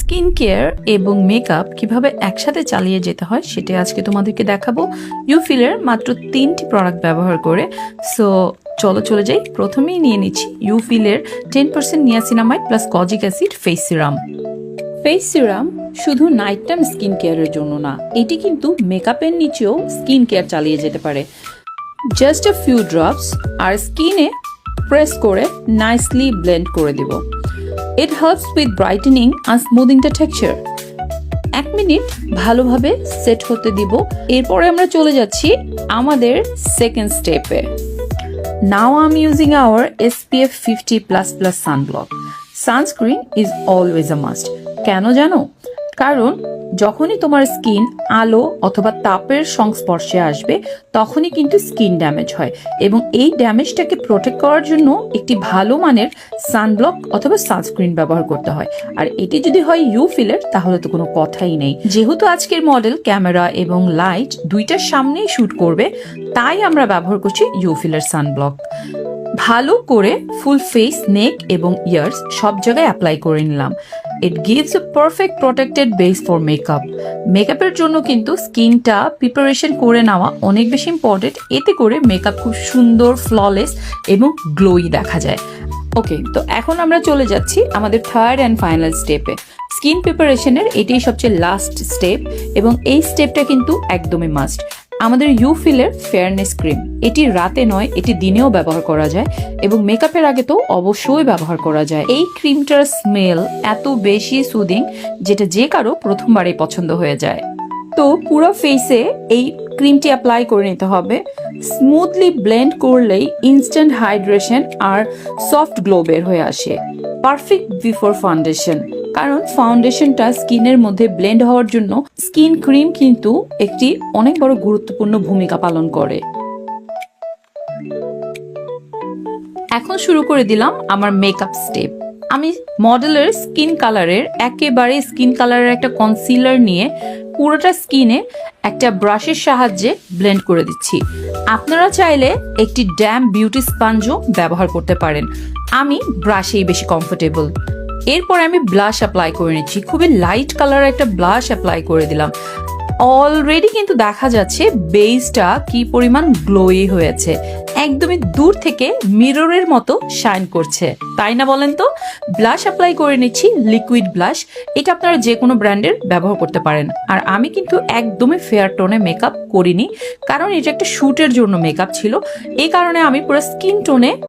Skin care এবং makeup কিভাবে একসাথে চালিয়ে যেতে হয় সেটা আজকে তোমাদেরকে দেখাবো ইউফিলের মাত্র 3টি প্রোডাক্ট ব্যবহার করে। সো চলে যাই। প্রথমেই নিয়ে নিচ্ছি ইউফিলের 10% niacinamide plus kojic acid face serum. Face serum শুধু নাইট টাইম স্কিন কেয়ারের জন্য না, এটি কিন্তু মেকআপের নিচেও স্কিন কেয়ার চালিয়ে যেতে পারে। জাস্ট আ ফিউ ড্রপস আর স্কিনে প্রেস করে নাইসলি ব্লেন্ড করে দিব। It helps with brightening and smoothing the texture. 1 minute ভালোভাবে সেট হতে দিব। এরপরে আমরা চলে যাচ্ছি আমাদের সেকেন্ড স্টেপে। Now I'm using our SPF 50++ sunblock. Sunscreen is always a must. কেন জানো? কারণ যখনই তোমার স্কিন আলো অথবা তাপের সংস্পর্শে আসবে তখনই কিন্তু স্কিন ড্যামেজ হয়, এবং এই ড্যামেজটাকে প্রোটেক্ট করার জন্য একটি ভালো মানের সানব্লক অথবা সানস্ক্রিন ব্যবহার করতে হয়। আর এটি যদি হয় ইউফিলের তাহলে তো কোনো কথাই নেই। যেহেতু আজকের মডেল ক্যামেরা এবং লাইট দুইটার সামনেই শুট করবে, তাই আমরা ব্যবহার করছি ইউফিলের সানব্লক। ভালো করে ফুল ফেস, নেক এবং ইয়ার্স সব জায়গায় অ্যাপ্লাই করে নিলাম। It gives a perfect protected base for makeup. মেকআপের জন্য কিন্তু স্কিনটা প্রিপারেশন করে নেওয়া অনেক বেশি ইম্পর্টেন্ট। এতে করে মেকআপ খুব সুন্দর, ফ্ললেস এবং গ্লোই দেখা যায়। ওকে, তো এখন আমরা চলে যাচ্ছি আমাদের থার্ড অ্যান্ড ফাইনাল স্টেপে। স্কিন প্রিপারেশনের এটাই সবচেয়ে লাস্ট স্টেপ, এবং এই স্টেপটা কিন্তু একদমই মাস্ট। আমাদের ইউফিলের ফেয়ারনেস ক্রিম, এটি রাতে নয়, এটি দিনেও ব্যবহার করা যায়, এবং মেকআপের আগে তো অবশ্যই ব্যবহার করা যায়। এই ক্রিমটার স্মেল এত বেশি সুদিং, যেটা যে কারো প্রথমবারেই পছন্দ হয়ে যায়। তো পুরো ফেসে এই ক্রিমটি অ্যাপ্লাই করে নিতে হবে। স্মুথলি ব্লেন্ড করলেই ইনস্ট্যান্ট হাইড্রেশন আর সফট গ্লো বের হয়ে আসে। পারফেক্ট বিফোর ফাউন্ডেশন, কারণ ফাউন্ডেশনটা স্কিনের মধ্যে ব্লেন্ড হওয়ার জন্য স্কিন ক্রিম কিন্তু একটি অনেক বড় গুরুত্বপূর্ণ ভূমিকা পালন করে। এখন শুরু করে দিলাম আমার মেকআপ স্টেপ। আমি মডেলের স্কিন কালারের একটা কনসিলার নিয়ে পুরোটা স্কিনে একটা ব্রাশের সাহায্যে ব্লেন্ড করে দিচ্ছি। আপনারা চাইলে একটি ড্যাম বিউটি স্পঞ্জও ব্যবহার করতে পারেন, আমি ব্রাশেই বেশি কমফোর্টেবল। এরপর আমি ব্লাশ অ্যাপ্লাই করে নিচ্ছি। খুবই লাইট কালার একটা ব্লাশ অ্যাপ্লাই করে দিলাম। অলরেডি কিন্তু দেখা যাচ্ছে বেসটা কি পরিমাণ গ্লোই হয়েছে, একদমই দূর থেকে মিররের মতো শাইন করছে, তাই না বলেন তো? ব্লাশ অ্যাপ্লাই করে নিচ্ছি, লিকুইড ব্লাশ। এটা আপনারা যে কোনো ব্র্যান্ডের ব্যবহার করতে পারেন। আর আমি কিন্তু একদমই ফেয়ার টোনে মেকআপ করিনি, কারণ এটা একটা শ্যুটের জন্য মেকআপ ছিল। এই কারণে আমি পুরো স্কিন টোনে